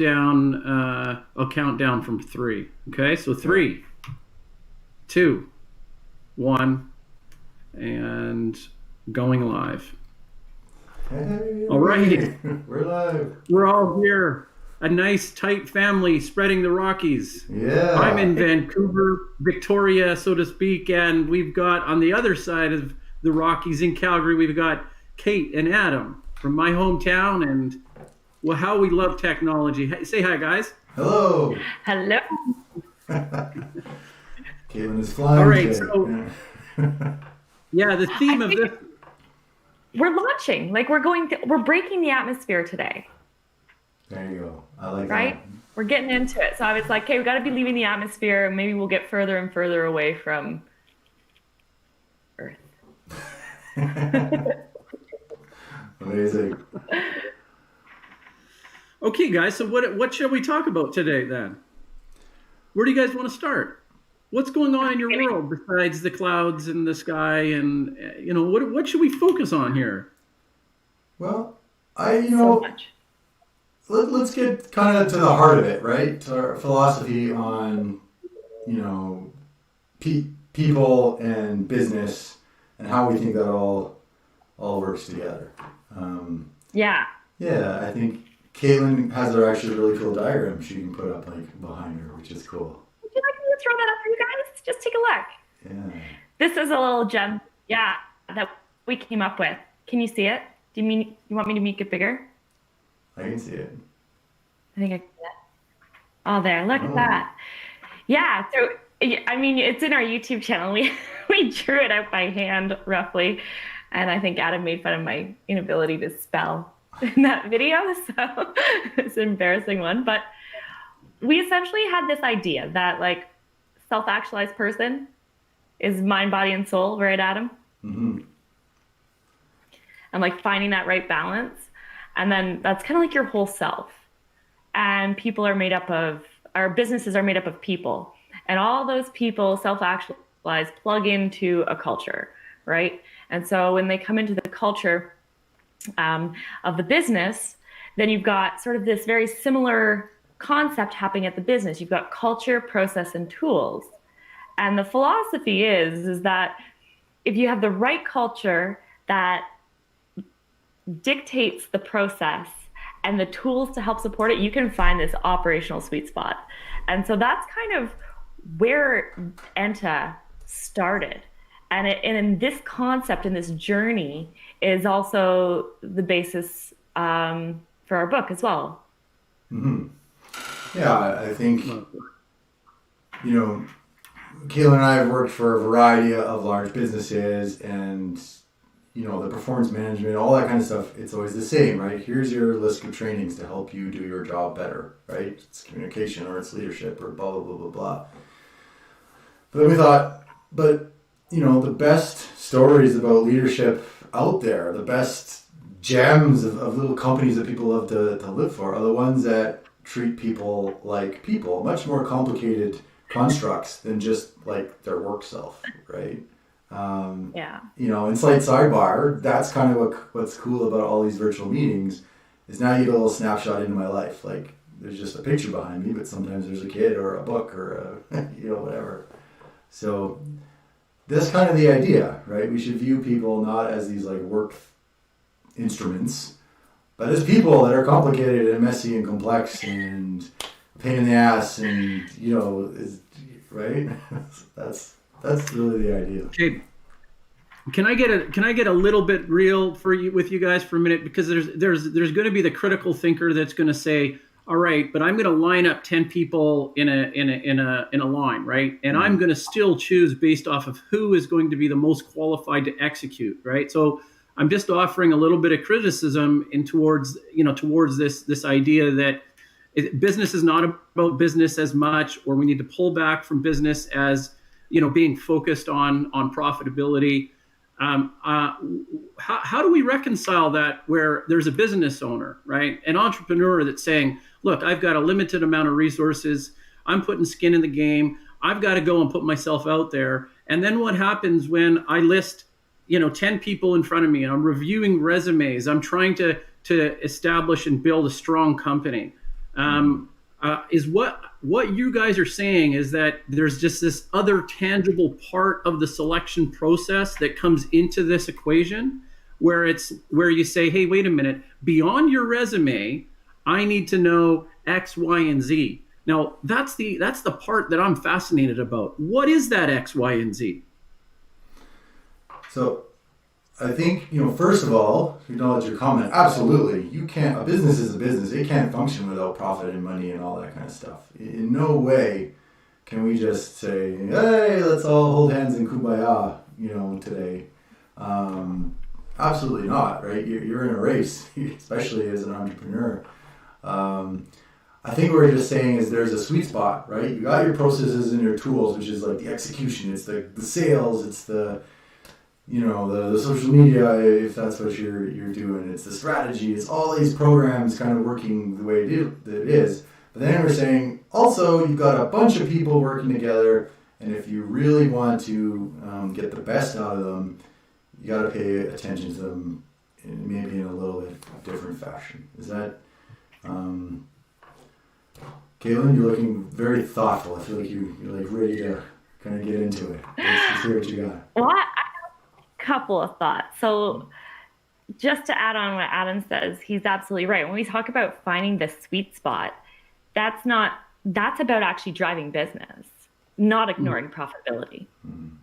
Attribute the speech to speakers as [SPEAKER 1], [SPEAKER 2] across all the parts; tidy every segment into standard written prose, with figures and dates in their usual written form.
[SPEAKER 1] down. I'll count down from 3. Okay, so 3, 2, 1, and going live.
[SPEAKER 2] Hey,
[SPEAKER 1] all right,
[SPEAKER 2] we're live.
[SPEAKER 1] We're all here. A nice tight family spreading the Rockies.
[SPEAKER 2] Yeah.
[SPEAKER 1] I'm in Vancouver, Victoria, so to speak, and we've got on the other side of the Rockies in Calgary, we've got Kate and Adam from my hometown, and well, how we love technology. Hey, say hi, guys.
[SPEAKER 2] Hello.
[SPEAKER 3] Hello.
[SPEAKER 2] Caitlin is flying.
[SPEAKER 1] All right, so yeah, the theme of this.
[SPEAKER 3] We're launching, like we're breaking the atmosphere today.
[SPEAKER 2] There you go. I like
[SPEAKER 3] right?
[SPEAKER 2] that.
[SPEAKER 3] We're getting into it. So I was like, okay, we got to be leaving the atmosphere. And maybe we'll get further and further away from Earth.
[SPEAKER 2] Amazing.
[SPEAKER 1] Okay, guys. So what shall we talk about today then? Where do you guys want to start? What's going on in your world besides the clouds and the sky? And what should we focus on here?
[SPEAKER 2] Well,
[SPEAKER 3] So much.
[SPEAKER 2] Let's get kind of to the heart of it, right? To our philosophy on, people and business and how we think that all works together.
[SPEAKER 3] Yeah.
[SPEAKER 2] Yeah, I think Caitlin has actually a really cool diagram she can put up behind her, which is cool.
[SPEAKER 3] Would you like me to throw that up for you guys? Just take a look.
[SPEAKER 2] Yeah.
[SPEAKER 3] This is a little gem, that we came up with. Can you see it? You want me to make it bigger?
[SPEAKER 2] I can see it.
[SPEAKER 3] I think I can see it. Oh, there. Look at that. Yeah. So, it's in our YouTube channel. We drew it out by hand, roughly. And I think Adam made fun of my inability to spell in that video. So it's an embarrassing one. But we essentially had this idea that, self-actualized person is mind, body, and soul, right, Adam?
[SPEAKER 2] Mm-hmm.
[SPEAKER 3] And, finding that right balance. And then that's kind of like your whole self. And our businesses are made up of people. And all those people, self-actualized, plug into a culture, right? And so when they come into the culture of the business, then you've got sort of this very similar concept happening at the business. You've got culture, process, and tools. And the philosophy is that if you have the right culture that dictates the process and the tools to help support it, you can find this operational sweet spot. And so that's kind of where ENTA started. And in this concept and this journey is also the basis for our book as well.
[SPEAKER 2] Mm-hmm. Yeah, I think, Kayla and I have worked for a variety of large businesses, and the performance management, all that kind of stuff, it's always the same, right? Here's your list of trainings to help you do your job better, right? It's communication or it's leadership or blah, blah, blah, blah, blah. But then we thought, the best stories about leadership out there, the best gems of little companies that people love to live for are the ones that treat people like people, much more complicated constructs than just their work self, right? In slight sidebar, that's kind of what's cool about all these virtual meetings is now you get a little snapshot into my life. There's just a picture behind me, but sometimes there's a kid or a book or whatever. So that's kind of the idea, right? We should view people not as these work instruments, but as people that are complicated and messy and complex and a pain in the ass, and right? That's really the idea.
[SPEAKER 1] Okay. Can I get a little bit real with you guys for a minute, because there's going to be the critical thinker that's going to say, all right, but I'm going to line up 10 people in a line, right? And I'm going to still choose based off of who is going to be the most qualified to execute, right? So I'm just offering a little bit of criticism towards this idea that business is not about business as much, or we need to pull back from business as being focused on profitability. How do we reconcile that where there's a business owner, right? An entrepreneur that's saying, look, I've got a limited amount of resources. I'm putting skin in the game. I've got to go and put myself out there. And then what happens when I list, 10 people in front of me and I'm reviewing resumes, I'm trying to establish and build a strong company. Is what you guys are saying is that there's just this other tangible part of the selection process that comes into this equation, where you say, hey, wait a minute, beyond your resume, I need to know X, Y, and Z. Now that's the part that I'm fascinated about. What is that X, Y, and Z?
[SPEAKER 2] So I think, first of all, to acknowledge your comment, absolutely. A business is a business. It can't function without profit and money and all that kind of stuff. In no way can we just say, hey, let's all hold hands in kumbaya, today. Absolutely not, right? You're in a race, especially as an entrepreneur. I think what we're just saying is there's a sweet spot, right? You got your processes and your tools, which is like the execution. It's the sales. It's the social media, if that's what you're doing. It's the strategy. It's all these programs kind of working the way it is. But then we're saying also you've got a bunch of people working together, and if you really want to get the best out of them, you got to pay attention to them maybe in a little bit different fashion. Is that... Caitlin, you're looking very thoughtful. I feel like you're like ready to kind of get into it. Let's hear what you got.
[SPEAKER 3] Well, I have a couple of thoughts. So just to add on what Adam says, he's absolutely right. When we talk about finding the sweet spot, that's about actually driving business, not ignoring profitability. Mm.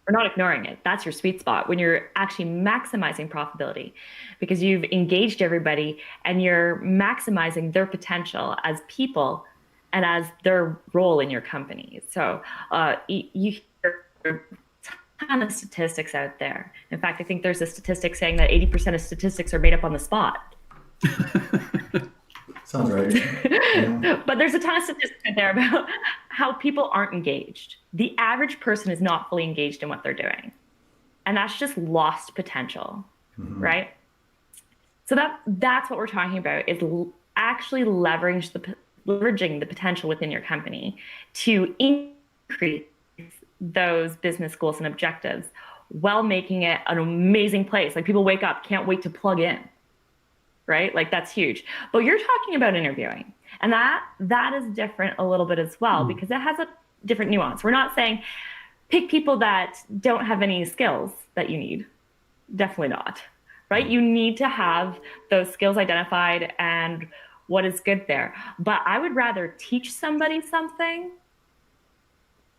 [SPEAKER 3] Or not ignoring it. That's your sweet spot when you're actually maximizing profitability, because you've engaged everybody and you're maximizing their potential as people and as their role in your company. So you hear a ton of statistics out there. In fact, I think there's a statistic saying that 80% of statistics are made up on the spot.
[SPEAKER 2] Sounds right. Yeah.
[SPEAKER 3] But there's a ton of statistics out there about how people aren't engaged. The average person is not fully engaged in what they're doing. And that's just lost potential, right? So that's what we're talking about, is actually leveraging the potential within your company to increase those business goals and objectives while making it an amazing place. Like, people wake up, can't wait to plug in. Right? Like, that's huge. But you're talking about interviewing, and that is different a little bit as well, because it has a different nuance. We're not saying pick people that don't have any skills that you need. Definitely not. Right? You need to have those skills identified and what is good there. But I would rather teach somebody something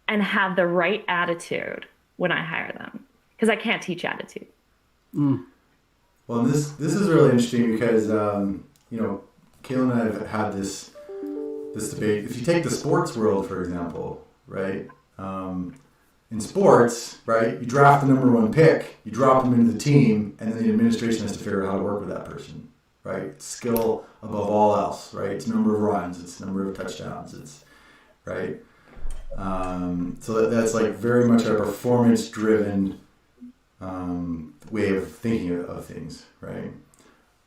[SPEAKER 3] and have the right attitude when I hire them, because I can't teach attitude.
[SPEAKER 2] Well, this is really interesting because, Kayla and I have had this debate. If you take the sports world, for example, right? In sports, right, you draft the number one pick, you drop them into the team, and then the administration has to figure out how to work with that person, right? It's skill above all else, right? It's number of runs, it's number of touchdowns, it's, right? So that's like very much a performance-driven way of thinking of things, right?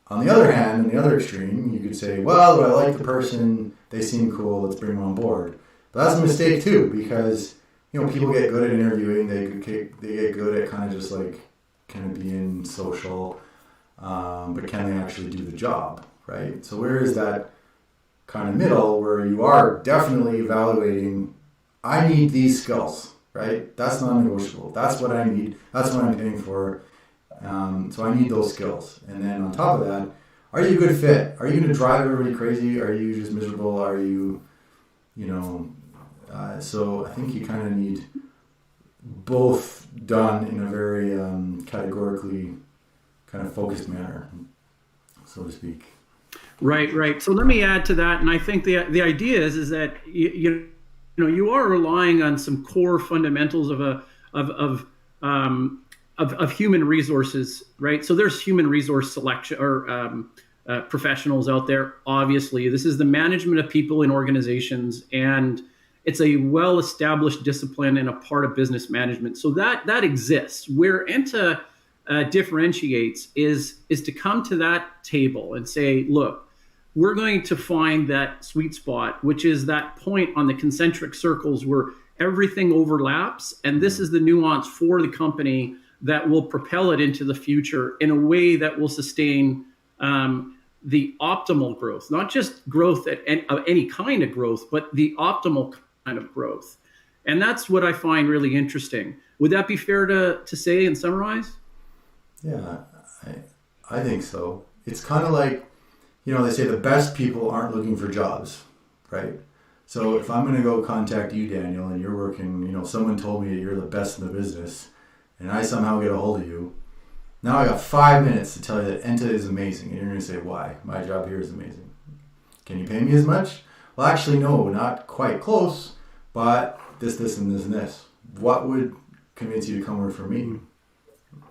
[SPEAKER 2] On the other hand, on the other extreme, you could say, well, I like the person, they seem cool, let's bring them on board. But that's a mistake too, because people get good at interviewing, they get good at kind of just like kind of being social, but can they actually do the job, right? So where is that kind of middle where you are definitely evaluating, I need these skills, right? That's non-negotiable. That's what I need. That's what I'm paying for. So I need those skills. And then on top of that, are you a good fit? Are you going to drive everybody crazy? Are you just miserable? Are you, so I think you kind of need both done in a very categorically kind of focused manner, so to speak.
[SPEAKER 1] Right. So let me add to that. And I think the idea is that you are relying on some core fundamentals of human resources, right? So there's human resource selection or professionals out there. Obviously, this is the management of people in organizations, and it's a well-established discipline and a part of business management. So that exists. Where ENTA differentiates is to come to that table and say, look, we're going to find that sweet spot, which is that point on the concentric circles where everything overlaps. And this is the nuance for the company that will propel it into the future in a way that will sustain the optimal growth, not just growth of any kind of growth, but the optimal kind of growth. And that's what I find really interesting. Would that be fair to say and summarize?
[SPEAKER 2] Yeah, I think so. It's kind of like, they say the best people aren't looking for jobs, right? So if I'm going to go contact you, Daniel, and you're working, someone told me you're the best in the business, and I somehow get a hold of you, now I got 5 minutes to tell you that ENTA is amazing, and you're going to say, why? My job here is amazing. Can you pay me as much? Well, actually, no, not quite close, but this, and this, and this. What would convince you to come work for me,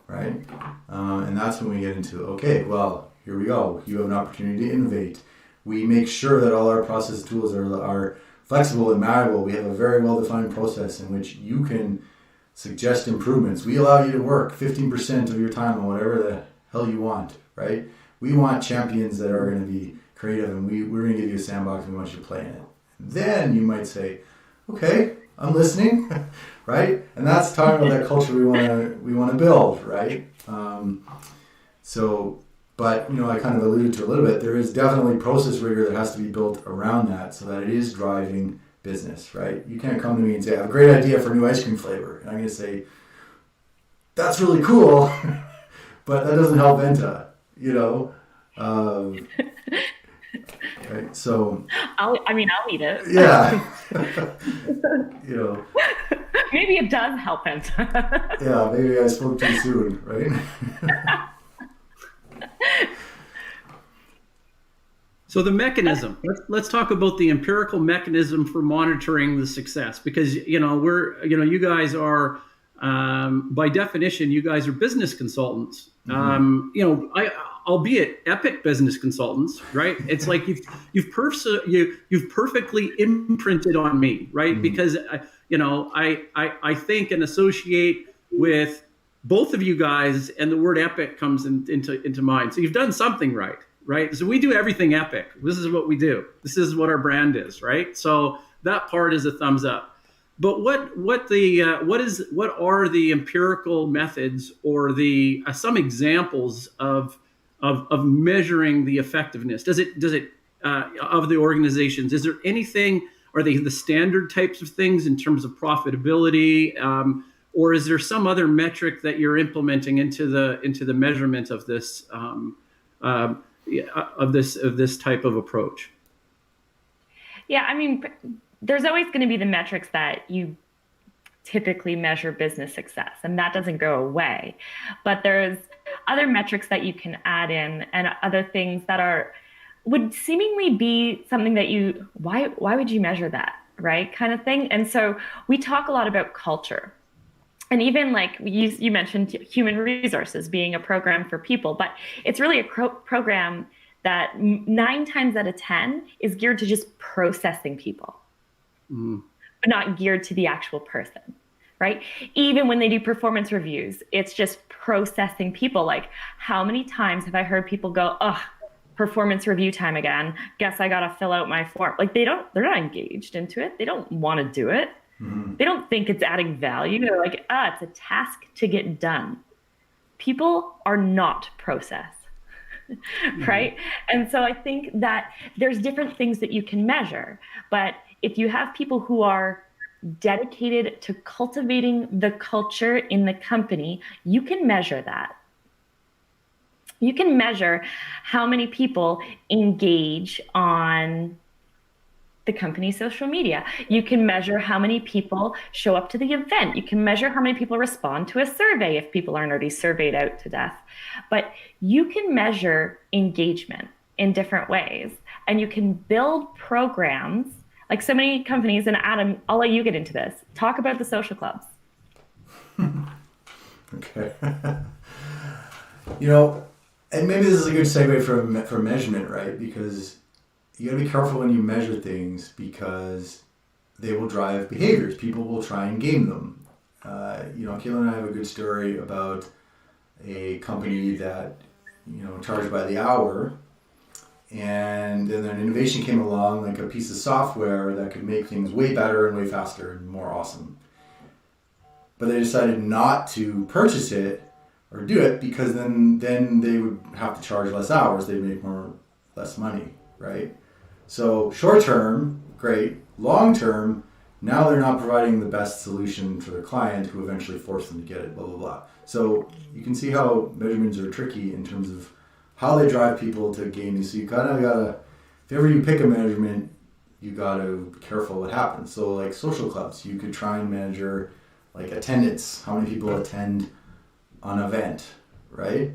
[SPEAKER 2] right? And that's when we get into, okay, well, here we go. You have an opportunity to innovate. We make sure that all our process tools are flexible and malleable. We have a very well-defined process in which you can suggest improvements. We allow you to work 15% of your time on whatever the hell you want, right? We want champions that are going to be creative, and we're going to give you a sandbox and we want you to play in it. Then you might say, okay, I'm listening, right? And that's talking about that culture we want to build, right? But I kind of alluded to a little bit. There is definitely process rigor that has to be built around that so that it is driving business, right? You can't come to me and say, I have a great idea for a new ice cream flavor. And I'm going to say, that's really cool, but that doesn't help ENTA, right? So
[SPEAKER 3] I'll eat it.
[SPEAKER 2] Yeah.
[SPEAKER 3] Maybe it does help ENTA.
[SPEAKER 2] Yeah, maybe I spoke too soon, right?
[SPEAKER 1] So the mechanism. Let's talk about the empirical mechanism for monitoring the success, because you guys are by definition you guys are business consultants. Albeit epic business consultants, right? It's like you've perfectly imprinted on me, right? Because I think and associate with both of you guys, and the word epic comes into mind. So you've done something right? So we do everything epic. This is what we do. This is what our brand is, right? So that part is a thumbs up. But what are the empirical methods or the some examples of measuring the effectiveness? Does it of the organizations? Is there anything? Are they the standard types of things in terms of profitability? Or is there some other metric that you're implementing into the measurement of this this type of approach?
[SPEAKER 3] Yeah, there's always going to be the metrics that you typically measure business success, and that doesn't go away. But there's other metrics that you can add in, and other things that would seemingly be something that why would you measure that, right? Kind of thing. And so we talk a lot about culture. And even like you mentioned human resources being a program for people, but it's really a program that 9 times out of 10 is geared to just processing people, but not geared to the actual person, right? Even when they do performance reviews, it's just processing people. Like, how many times have I heard people go, "Oh, performance review time again. Guess I got to fill out my form." Like they're not engaged into it. They don't want to do it. They don't think it's adding value. They're like, it's a task to get done. People are not process, right? And so I think that there's different things that you can measure. But if you have people who are dedicated to cultivating the culture in the company, you can measure that. You can measure how many people engage on the company's social media. You can measure how many people show up to the event. You can measure how many people respond to a survey if people aren't already surveyed out to death. But you can measure engagement in different ways. And you can build programs like so many companies. And Adam, I'll let you get into this. Talk about the social clubs.
[SPEAKER 2] Okay. And maybe this is a good segue for measurement, right? Because you got to be careful when you measure things because they will drive behaviors. People will try and game them. Kayla and I have a good story about a company that, charged by the hour, and then an innovation came along, like a piece of software that could make things way better and way faster and more awesome. But they decided not to purchase it or do it because then they would have to charge less hours. They'd make more less money, right? So short term, great. Long term, now they're not providing the best solution for the client who eventually forced them to get it, blah, blah, blah. So you can see how measurements are tricky in terms of how they drive people to gain these. So you kind of gotta, if ever you pick a measurement, you gotta be careful what happens. So like social clubs, you could try and measure like attendance, how many people attend an event, right?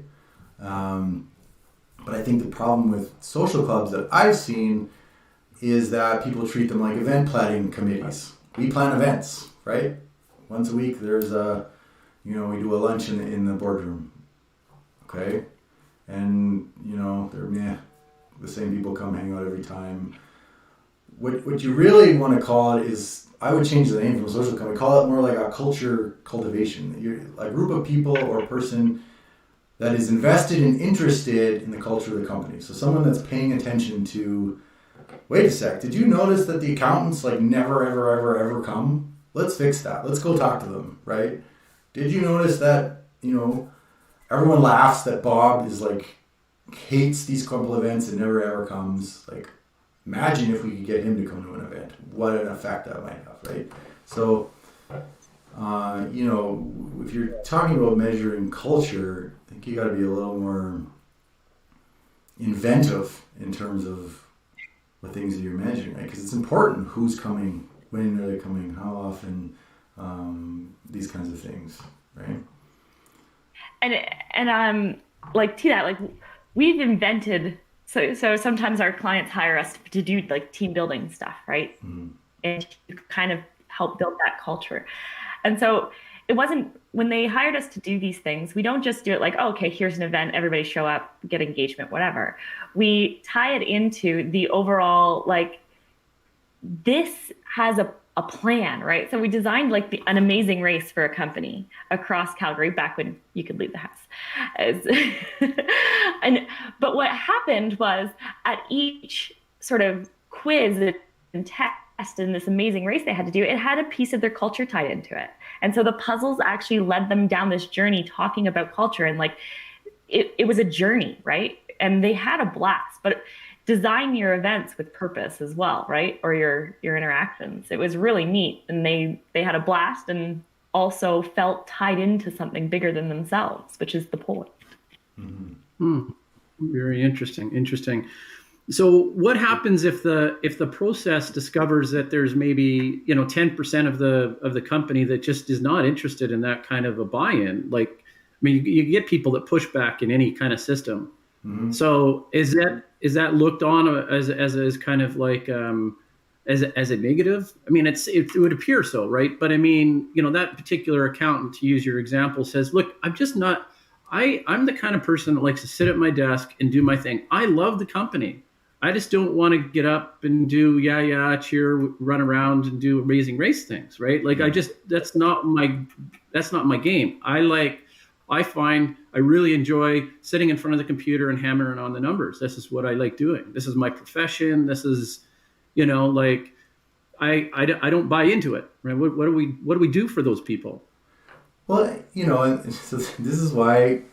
[SPEAKER 2] But I think the problem with social clubs that I've seen is that people treat them like event planning committees. We plan events, right? Once a week there's we do a lunch in the boardroom, okay? And, the same people come hang out every time. What you really want to call it is, I would change the name from a social company, call it more like a culture cultivation. You're a group of people or a person that is invested and interested in the culture of the company. So someone that's paying attention to, wait a sec, did you notice that the accountants never, ever, ever, ever come? Let's fix that. Let's go talk to them, right? Did you notice that, everyone laughs that Bob is hates these couple events and never ever comes? Imagine if we could get him to come to an event. What an effect that might have, right? So, if you're talking about measuring culture, I think you got to be a little more inventive in terms of the things that you're measuring, right? Because it's important who's coming, when are they coming, how often, these kinds of things, right?
[SPEAKER 3] And to that, we've invented. So sometimes our clients hire us to do team building stuff, right? Mm-hmm. And to kind of help build that culture. And so it wasn't, when they hired us to do these things, we don't just do it okay, here's an event, everybody show up, get engagement, whatever. We tie it into the overall, this has a plan, right? So we designed an amazing race for a company across Calgary back when you could leave the house. But what happened was, at each sort of quiz and test in this amazing race they had to do, it had a piece of their culture tied into it. And so the puzzles actually led them down this journey talking about culture, and it was a journey, right? And they had a blast. But design your events with purpose as well, right? Or your interactions. It was really neat, and they had a blast and also felt tied into something bigger than themselves, which is the point.
[SPEAKER 1] Mm-hmm. Very interesting. So what happens if the process discovers that there's maybe 10% of the company that just is not interested in that kind of a buy-in? You get people that push back in any kind of system. Mm-hmm. So is that looked on as kind of as a negative? It would appear so, right? But that particular accountant, to use your example, says, look, I'm the kind of person that likes to sit at my desk and do my thing. I love the company. I just don't want to get up and do cheer, run around and do amazing race things, right? That's not my game. I find I really enjoy sitting in front of the computer and hammering on the numbers. This is what I like doing. This is my profession. This is, I don't buy into it. Right? What do we do for those people?
[SPEAKER 2] Well, so this is why,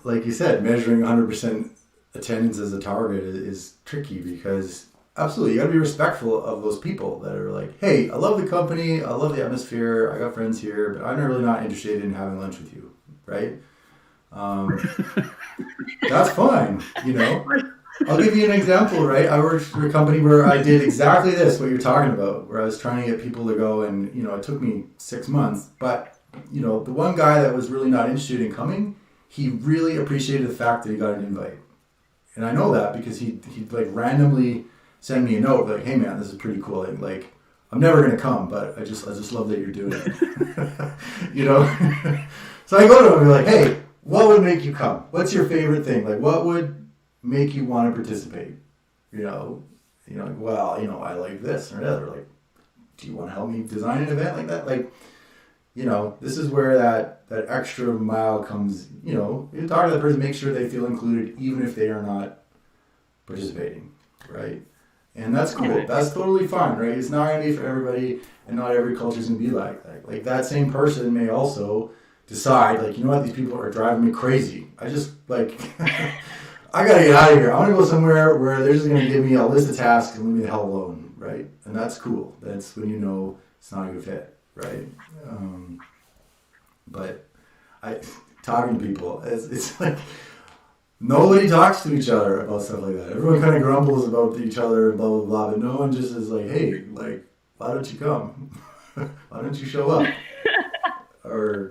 [SPEAKER 2] like you said, measuring 100% attendance as a target is tricky, because absolutely, you got to be respectful of those people that are hey, I love the company, I love the atmosphere, I got friends here, but I'm really not interested in having lunch with you, right? That's fine, I'll give you an example, right? I worked for a company where I did exactly this, what you're talking about, where I was trying to get people to go, and, it took me 6 months, but, the one guy that was really not interested in coming, he really appreciated the fact that he got an invite. And I know that because he'd randomly send me a note, hey man, this is pretty cool. I'm never going to come, but I just love that you're doing it. So I go to him and be hey, what would make you come? What's your favorite thing? What would make you want to participate? I like this or that. Do you want to help me design an event like that? This is where that extra mile comes, you talk to the person, make sure they feel included, even if they are not participating, right? And that's cool. That's totally fine, right? It's not going to be for everybody, and not every culture is going to be like that. That same person may also decide, you know what, these people are driving me crazy. I just, I gotta get out of here. I want to go somewhere where they're just gonna give me a list of tasks and leave me the hell alone, right? And that's cool. That's when you know it's not a good fit, right? But talking to people, it's like nobody talks to each other about stuff like that. Everyone kind of grumbles about each other, blah blah blah, but no one just is like, hey, like, why don't you come? Why don't you show up? Or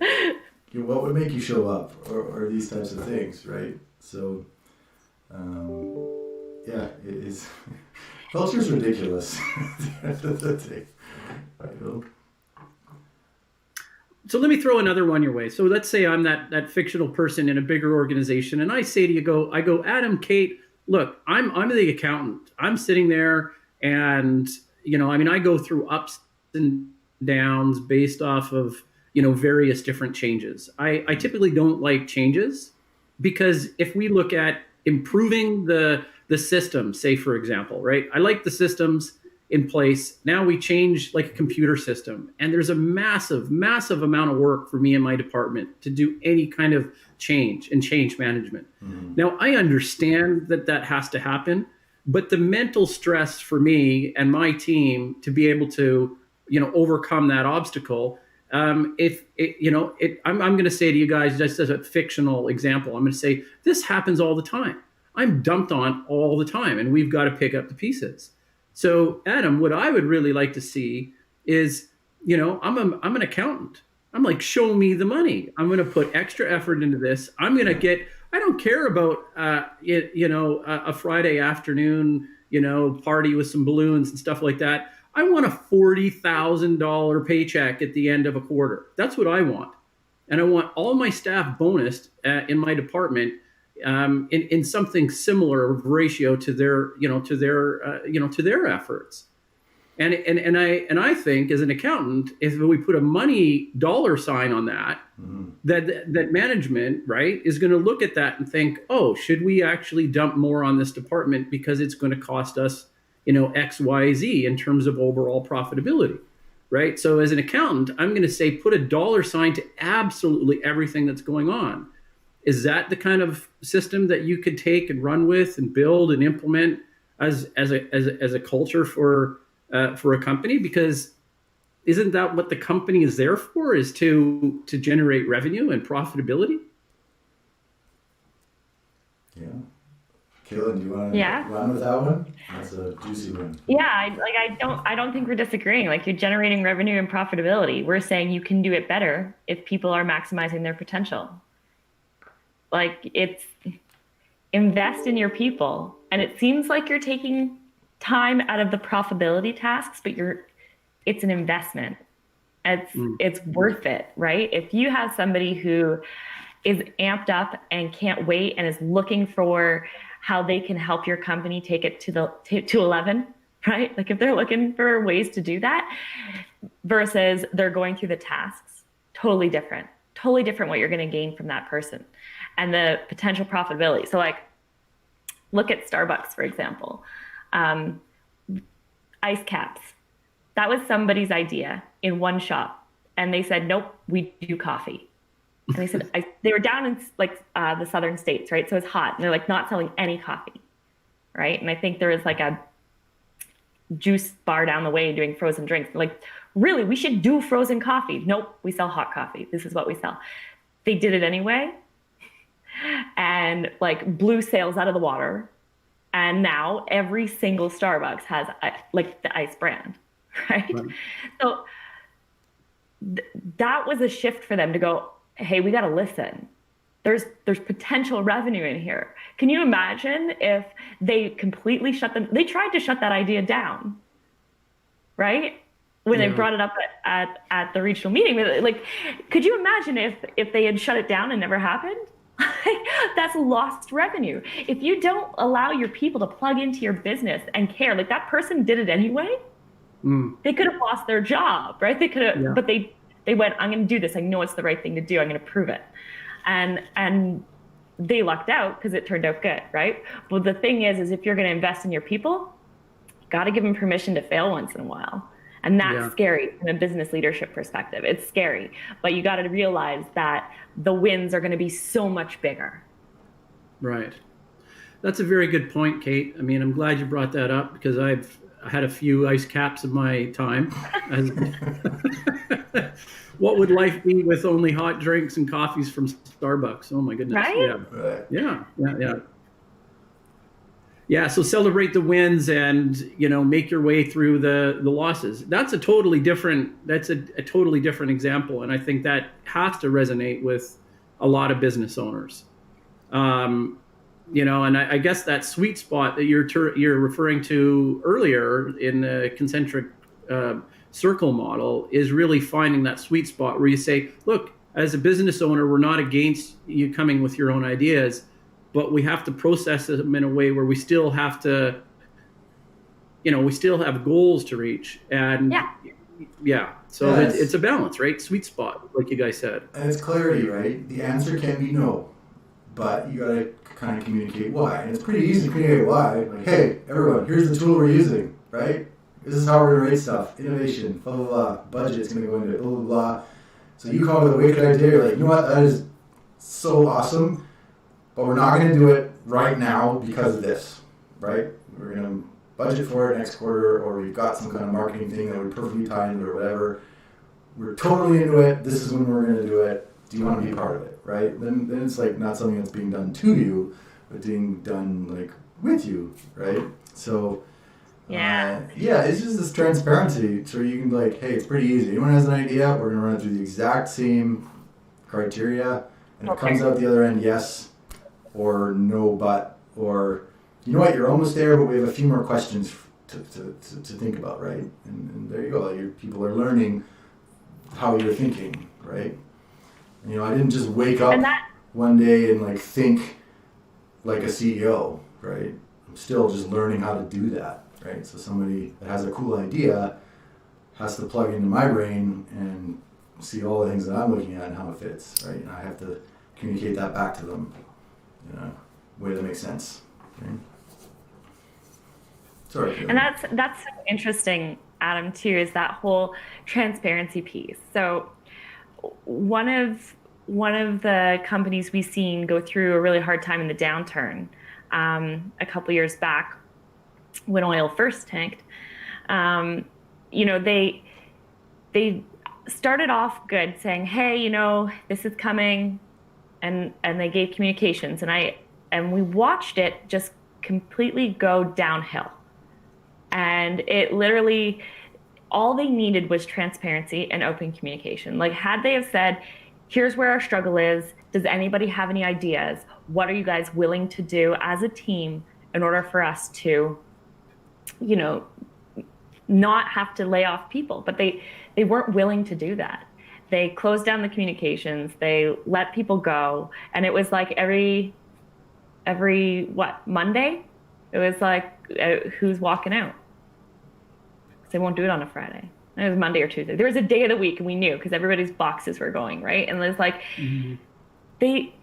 [SPEAKER 2] what would make you show up? Or these types of things, right? So. Yeah, it is. Culture's ridiculous at the end of the day.
[SPEAKER 1] So let me throw another one your way. So let's say I'm that fictional person in a bigger organization, and I say to you, I go, Adam, Kate, look, I'm the accountant. I'm sitting there, and I go through ups and downs based off of various different changes. I typically don't like changes, because if we look at improving the system, say for example, right? I like the systems in place. Now we change like a computer system, and there's a massive, massive amount of work for me and my department to do any kind of change and change management. Mm-hmm. Now I understand that has to happen, but the mental stress for me and my team to be able to, overcome that obstacle. I'm going to say to you guys, just as a fictional example, I'm going to say this happens all the time. I'm dumped on all the time, and we've got to pick up the pieces. So, Adam, what I would really like to see is, I'm an accountant. I'm like, show me the money. I'm going to put extra effort into this. I'm going to get. I don't care about a Friday afternoon, party with some balloons and stuff like that. I want a $40,000 paycheck at the end of a quarter. That's what I want. And I want all my staff bonused in my department in something similar ratio to their efforts. And I think as an accountant, if we put a money dollar sign on that, mm-hmm. that management, right, is going to look at that and think, oh, should we actually dump more on this department because it's going to cost us X, Y, Z in terms of overall profitability, right? So as an accountant, I'm going to say put a dollar sign to absolutely everything that's going on. Is that the kind of system that you could take and run with and build and implement as a culture for a company? Because isn't that what the company is there for? Is to generate revenue and profitability?
[SPEAKER 2] Yeah. Kaylin, do you want to run with that one? That's a juicy one.
[SPEAKER 3] Yeah, I don't think we're disagreeing. Like, you're generating revenue and profitability. We're saying you can do it better if people are maximizing their potential. Like, it's invest in your people. And it seems like you're taking time out of the profitability tasks, but it's an investment. It's worth it, right? If you have somebody who is amped up and can't wait and is looking for how they can help your company take it to 11, right? Like, if they're looking for ways to do that versus they're going through the tasks, totally different what you're going to gain from that person and the potential profitability. So, like, look at Starbucks, for example. Ice caps. That was somebody's idea in one shop. And they said, nope, we do coffee. And they said, they were down in the southern states, right? So it's hot. And they're like not selling any coffee, right? And I think there was like a juice bar down the way doing frozen drinks. Like, really, we should do frozen coffee. Nope, we sell hot coffee. This is what we sell. They did it anyway and like blew sales out of the water. And now every single Starbucks has like the ice brand, right? So that was a shift for them to go, hey, we got to listen. There's potential revenue in here. Can you imagine if they completely they tried to shut that idea down, right? When they brought it up at the regional meeting, like, could you imagine if they had shut it down and never happened? That's lost revenue. If you don't allow your people to plug into your business and care, like, that person did it anyway, they could have lost their job, right? They could have, but they went, I'm going to do this. I know it's the right thing to do. I'm going to prove it. And they lucked out because it turned out good, right? But the thing is if you're going to invest in your people, you got to give them permission to fail once in a while. And that's scary from a business leadership perspective. It's scary, but you got to realize that the wins are going to be so much bigger.
[SPEAKER 1] Right. That's a very good point, Kate. I mean, I'm glad you brought that up because I've had a few ice caps in my time. As, what would life be with only hot drinks and coffees from Starbucks? Oh my goodness.
[SPEAKER 3] Right?
[SPEAKER 1] Yeah.
[SPEAKER 2] Right.
[SPEAKER 1] Yeah. Yeah, so celebrate the wins and make your way through the losses. That's a totally different example, and I think that has to resonate with a lot of business owners. And I guess that sweet spot that you're referring to earlier in the concentric circle model is really finding that sweet spot where you say, look, as a business owner, we're not against you coming with your own ideas, but we have to process them in a way where we still have to, we still have goals to reach. And so it's a balance, right? Sweet spot, like you guys said.
[SPEAKER 2] And it's clarity, right? The answer can be no, but you got to kind of communicate why. And it's pretty easy to communicate why. Like, hey, everyone, here's the tool we're using, right? This is how we're going to rate stuff. Innovation, blah, blah, blah. Budget's going to go into blah, blah, blah. So you come up with a wicked idea, you're like, you know what? That is so awesome. But we're not going to do it right now because of this, right? We're going to budget for it next quarter, or we've got some kind of marketing thing that would perfectly tie into it or whatever. We're totally into it. This is when we're going to do it. Do you want to be part of it, right? Then it's like not something that's being done to you, but being done like with you, right? So it's just this transparency, so you can be like, hey, it's pretty easy. Anyone has an idea, we're going to run it through the exact same criteria, and it comes out the other end, yes, or no, but, or you know what, you're almost there, but we have a few more questions to think about, right? And there you go. Your people are learning how you're thinking, right? And, I didn't just wake up one day and like think like a CEO, right? I'm still just learning how to do that, right? So somebody that has a cool idea has to plug into my brain and see all the things that I'm looking at and how it fits, right? And I have to communicate that back to them in a way that makes sense. Right? Sorry.
[SPEAKER 3] And that's so interesting, Adam, too, is that whole transparency piece. So one of the companies we've seen go through a really hard time in the downturn a couple years back when oil first tanked, they started off good saying, hey, this is coming, and they gave communications, and we watched it just completely go downhill. And it literally, all they needed was transparency and open communication. Like, had they have said, here's where our struggle is, does anybody have any ideas? What are you guys willing to do as a team in order for us to, not have to lay off people? But they weren't willing to do that. They closed down the communications, they let people go, and it was like every Monday? It was like, who's walking out? Because they won't do it on a Friday. It was Monday or Tuesday. There was a day of the week, and we knew because everybody's boxes were going, right? And it was like, they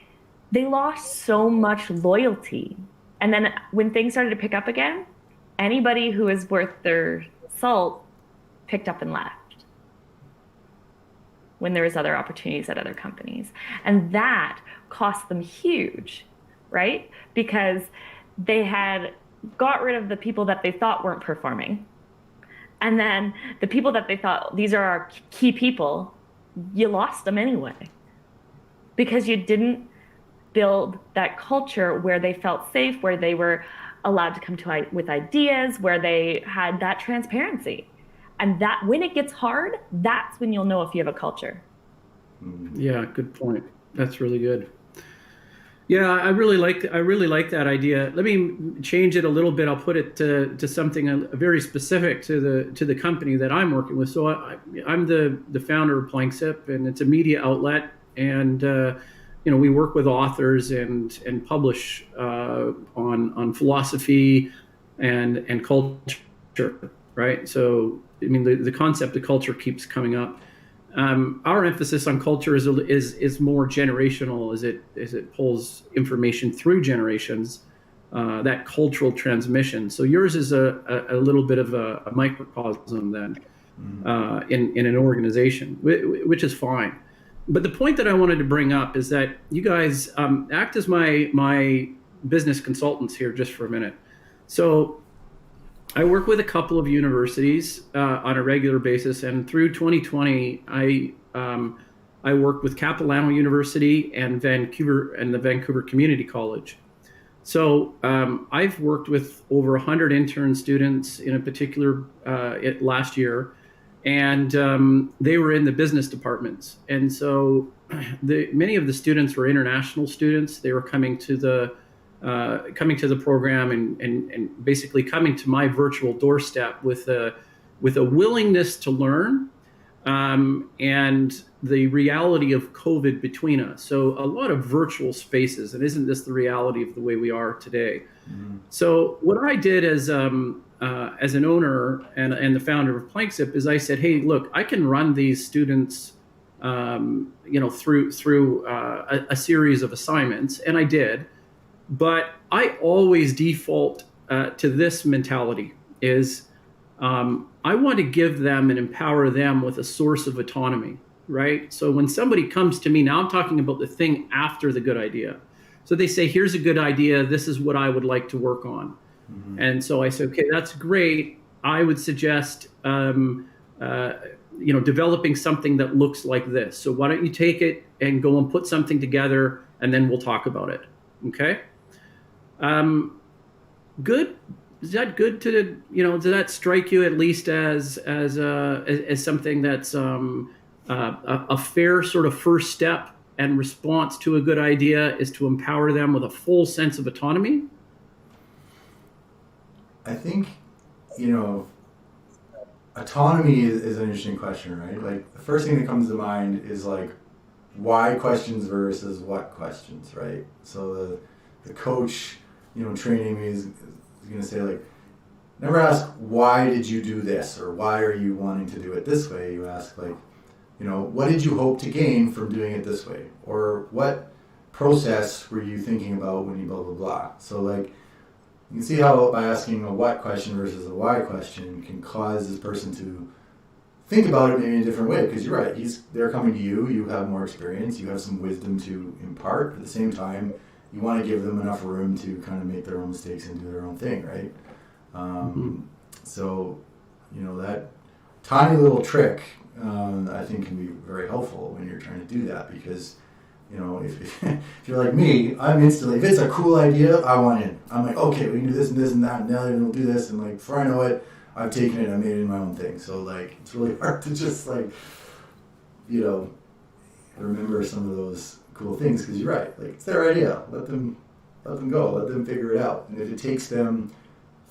[SPEAKER 3] lost so much loyalty. And then when things started to pick up again, anybody who was worth their salt picked up and left when there was other opportunities at other companies. And that cost them huge, right? Because they had got rid of the people that they thought weren't performing. And then the people that they thought, these are our key people, you lost them anyway. Because you didn't build that culture where they felt safe, where they were allowed to come with ideas, where they had that transparency. And that when it gets hard, that's when you'll know if you have a culture.
[SPEAKER 1] Yeah, good point. That's really good. Yeah, I really like that idea. Let me change it a little bit. I'll put it to something very specific to the company that I'm working with. So I'm the founder of Planksip, and it's a media outlet. And we work with authors and publish on philosophy and culture, right? So I mean, the concept of culture keeps coming up. Our emphasis on culture is more generational, as it pulls information through generations, that cultural transmission. So yours is a little bit of a microcosm then in an organization, which is fine. But the point that I wanted to bring up is that you guys act as my business consultants here just for a minute. So I work with a couple of universities on a regular basis, and through 2020, I worked with Capilano University and the Vancouver Community College. So I've worked with over 100 intern students in a particular last year, and they were in the business departments. And so many of the students were international students. They were coming to the program and basically coming to my virtual doorstep with a willingness to learn, and the reality of COVID between us. So a lot of virtual spaces, and isn't this the reality of the way we are today? Mm-hmm. So what I did as an owner and the founder of Planksip is I said, hey, look, I can run these students, through a series of assignments, and I did. But I always default to this mentality is I want to give them and empower them with a source of autonomy, right? So when somebody comes to me, now I'm talking about the thing after the good idea. So they say, here's a good idea. This is what I would like to work on. Mm-hmm. And so I said, okay, that's great. I would suggest, developing something that looks like this. So why don't you take it and go and put something together, and then we'll talk about it. Okay. Good. Is that good to, does that strike you at least as something that's a fair sort of first step and response to a good idea is to empower them with a full sense of autonomy?
[SPEAKER 2] I think, autonomy is an interesting question, right? Like the first thing that comes to mind is like why questions versus what questions, right? So the coach, training me is going to say like, never ask why did you do this or why are you wanting to do it this way. You ask like, what did you hope to gain from doing it this way, or what process were you thinking about when you blah blah blah. So like you can see how by asking a what question versus a why question can cause this person to think about it maybe in a different way, because you're right, they're coming to you, you have more experience, you have some wisdom to impart. At the same time, you want to give them enough room to kind of make their own mistakes and do their own thing, right? So, that tiny little trick, I think can be very helpful when you're trying to do that, because, if you're like me, I'm instantly, if it's a cool idea, I want in. I'm like, okay, we can do this and this and that, and now we'll do this, and like, before I know it, I've taken it, I made it my own thing. So like, it's really hard to just like, remember some of those cool things, because you're right, like it's their idea. Let them go. Let them figure it out. And if it takes them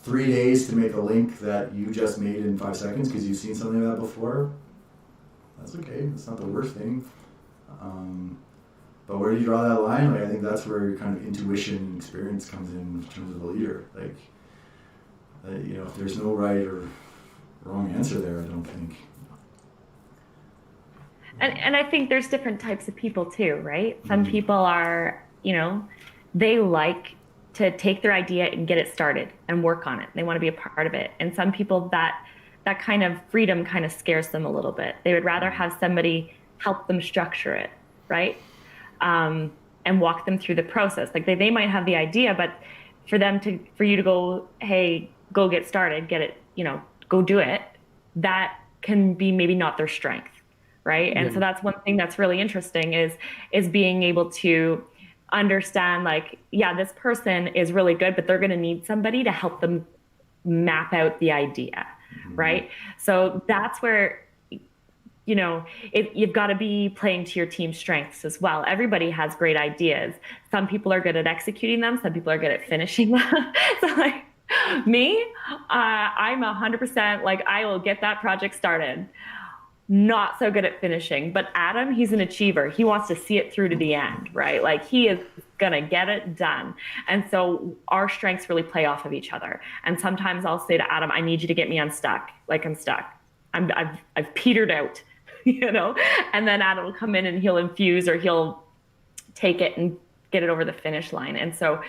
[SPEAKER 2] 3 days to make a link that you just made in 5 seconds because you've seen something like that before, that's okay. It's not the worst thing. But where do you draw that line? Like I think that's where kind of intuition and experience comes in terms of a leader. Like if there's no right or wrong answer there, I don't think.
[SPEAKER 3] And I think there's different types of people too, right? Some people are, they like to take their idea and get it started and work on it. They want to be a part of it. And some people that kind of freedom kind of scares them a little bit. They would rather have somebody help them structure it, right? And walk them through the process. Like they might have the idea, but for you to go, hey, go get started, get it, go do it, that can be maybe not their strength, right? And so that's one thing that's really interesting is being able to understand like, yeah, this person is really good, but they're going to need somebody to help them map out the idea, right? So that's where, you've got to be playing to your team's strengths as well. Everybody has great ideas. Some people are good at executing them. Some people are good at finishing them. So like me, I'm 100% like, I will get that project started. Not so good at finishing, but Adam, he's an achiever. He wants to see it through to the end, right? Like he is gonna get it done. And so our strengths really play off of each other. And sometimes I'll say to Adam, I need you to get me unstuck. Like I'm stuck. I've petered out, and then Adam will come in and he'll infuse or he'll take it and get it over the finish line. And so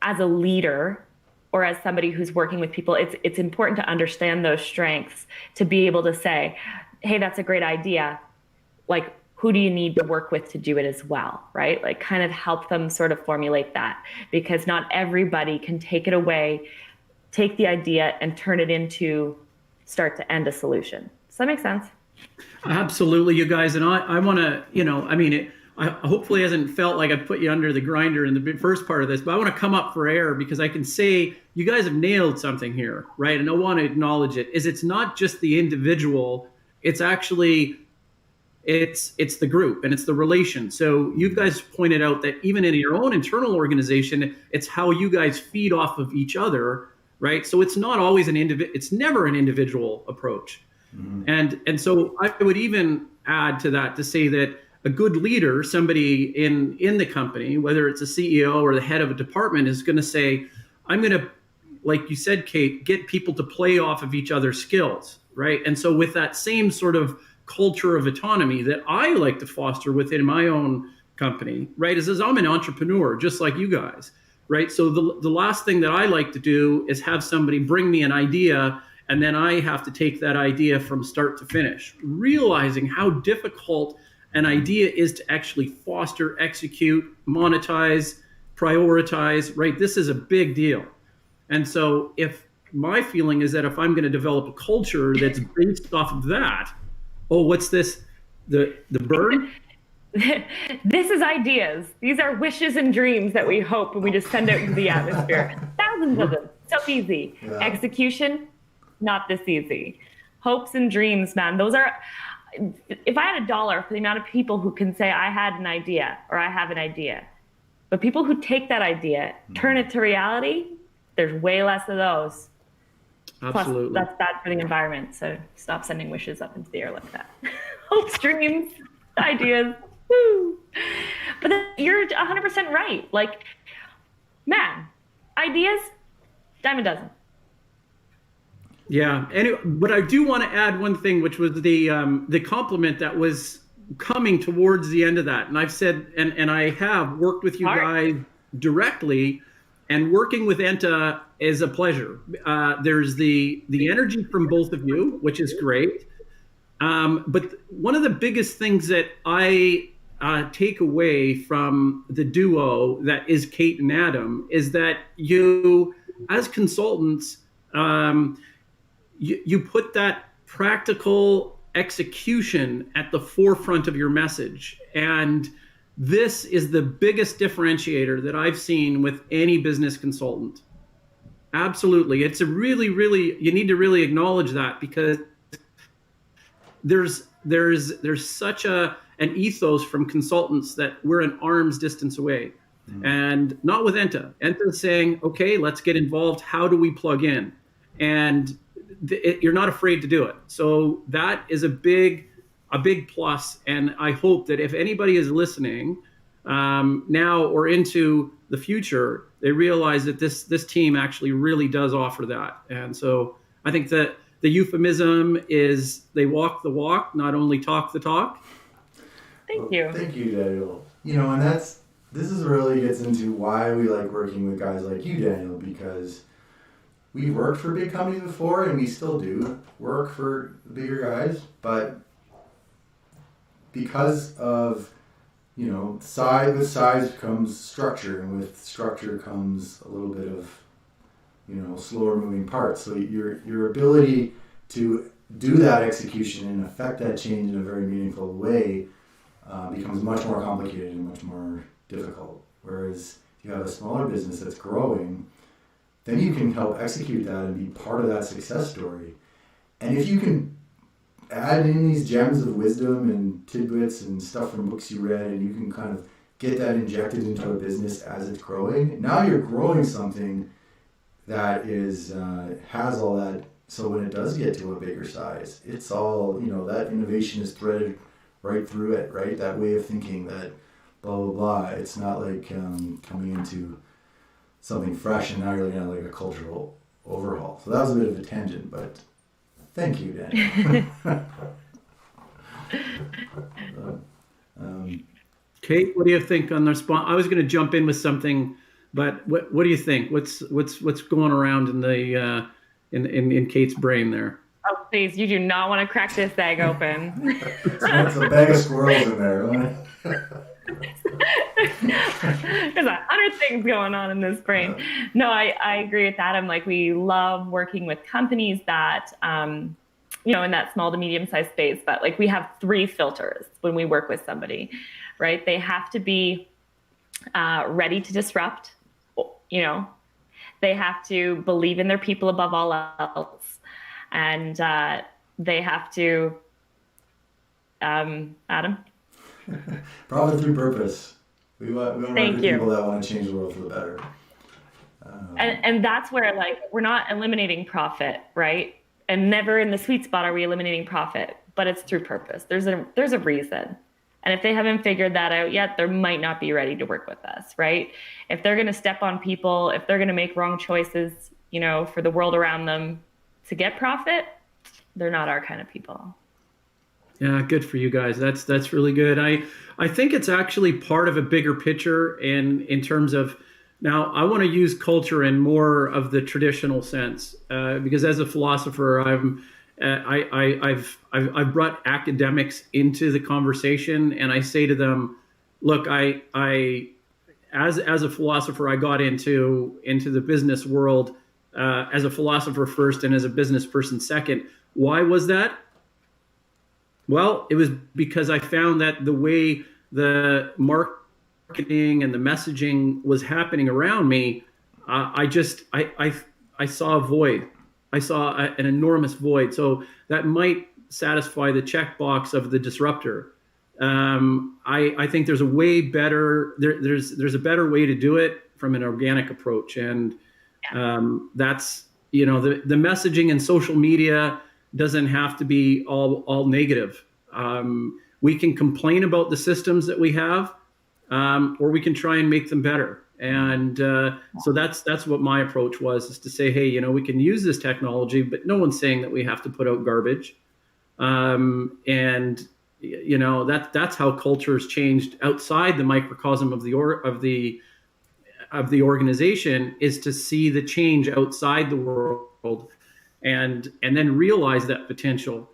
[SPEAKER 3] as a leader, or as somebody who's working with people, it's important to understand those strengths to be able to say, hey, that's a great idea. Like, who do you need to work with to do it as well, right? Like kind of help them sort of formulate that, because not everybody can take it away, take the idea and turn it into start to end a solution. Does that make sense?
[SPEAKER 1] Absolutely, you guys. And I want to, I hopefully hasn't felt like I put you under the grinder in the first part of this, but I want to come up for air because I can say you guys have nailed something here, right? And I want to acknowledge it. It's not just the individual, it's actually, it's the group and it's the relation. So you guys pointed out that even in your own internal organization, it's how you guys feed off of each other, right? So it's not always it's never an individual approach. And so I would even add to that to say that a good leader, somebody in the company, whether it's a CEO or the head of a department, is going to say, I'm going to, like you said, Kate, get people to play off of each other's skills, right? And so with that same sort of culture of autonomy that I like to foster within my own company, right, is as I'm an entrepreneur, just like you guys, right? So the last thing that I like to do is have somebody bring me an idea and then I have to take that idea from start to finish, realizing how difficult an idea is to actually foster, execute, monetize, prioritize, right? This is a big deal. And so if my feeling is that if I'm going to develop a culture that's based off of that, oh, what's this? The bird?
[SPEAKER 3] This is ideas. These are wishes and dreams that we hope and we just send out into the atmosphere. Thousands of them. So easy. Yeah. Execution, not this easy. Hopes and dreams, man. Those are, if I had $1 for the amount of people who can say I had an idea or I have an idea, but people who take that idea, turn it to reality, there's way less of those.
[SPEAKER 1] Absolutely.
[SPEAKER 3] Plus, that's bad for the environment. So stop sending wishes up into the air like that. Hopes, dreams, ideas. Woo. But then you're 100% right. Like, man, ideas, dime a dozen.
[SPEAKER 1] Yeah. Anyway, but I do want to add one thing, which was the compliment that was coming towards the end of that. And I've said, and I have worked with you guys directly, and working with ENTA is a pleasure. There's the energy from both of you, which is great. But one of the biggest things that I take away from the duo that is Kate and Adam is that you, as consultants, you put that practical execution at the forefront of your message. And this is the biggest differentiator that I've seen with any business consultant. Absolutely. It's a really, you need to really acknowledge that, because there's such an ethos from consultants that we're an arm's distance away. And not with ENTA. ENTA is saying, okay, let's get involved. How do we plug in? And you're not afraid to do it. So that is a big plus. And I hope that if anybody is listening now or into the future, they realize that this team actually really does offer that. And so I think that the euphemism is they walk the walk, not only talk the talk.
[SPEAKER 3] Thank you.
[SPEAKER 2] Thank you, Daniel. And this is really gets into why we like working with guys like you, Daniel, because we worked for big companies before, and we still do work for the bigger guys, but because of, size, with size comes structure, and with structure comes a little bit of, slower moving parts. So your ability to do that execution and affect that change in a very meaningful way becomes much more complicated and much more difficult. Whereas if you have a smaller business that's growing, then you can help execute that and be part of that success story. And if you can add in these gems of wisdom and tidbits and stuff from books you read, and you can kind of get that injected into a business as it's growing, now you're growing something that is has all that. So when it does get to a bigger size, it's all, that innovation is threaded right through it, right? That way of thinking, that blah, blah, blah. It's not like coming into something fresh and now you're looking at like a cultural overhaul. So that was a bit of a tangent, but thank you, Daniel.
[SPEAKER 1] Kate, what do you think on the response? I was going to jump in with something, but what do you think? What's going around in the in Kate's brain there?
[SPEAKER 3] Oh, please, you do not want to crack this egg open.
[SPEAKER 2] So that's a bag of squirrels in there.
[SPEAKER 3] There's 100 things going on in this brain. No, I agree with that. I'm like, we love working with companies that, in that small to medium sized space, but like we have 3 filters when we work with somebody, right? They have to be ready to disrupt, they have to believe in their people above all else. And they have to, Adam?
[SPEAKER 2] Profit through purpose. We want to work with people that want to change the world for the better.
[SPEAKER 3] And that's where, like, we're not eliminating profit, right? And never in the sweet spot are we eliminating profit, but it's through purpose. There's a reason. And if they haven't figured that out yet, they might not be ready to work with us, right? If they're going to step on people, if they're going to make wrong choices, for the world around them to get profit, they're not our kind of people.
[SPEAKER 1] Yeah, good for you guys. That's really good. I think it's actually part of a bigger picture, and in terms of, now I want to use culture in more of the traditional sense, because as a philosopher, I've brought academics into the conversation, and I say to them, look, as a philosopher, I got into the business world as a philosopher first and as a business person second. Why was that? Well, it was because I found that the way the marketing and the messaging was happening around me, I saw a void. I saw an enormous void. So that might satisfy the checkbox of the disruptor. I think there's a way better. There's a better way to do it from an organic approach, and that's the messaging and social media doesn't have to be all negative. We can complain about the systems that we have, or we can try and make them better. And so that's what my approach was, is to say, hey, we can use this technology, but no one's saying that we have to put out garbage. And that's how culture's changed outside the microcosm of the organization, is to see the change outside the world and then realize that potential.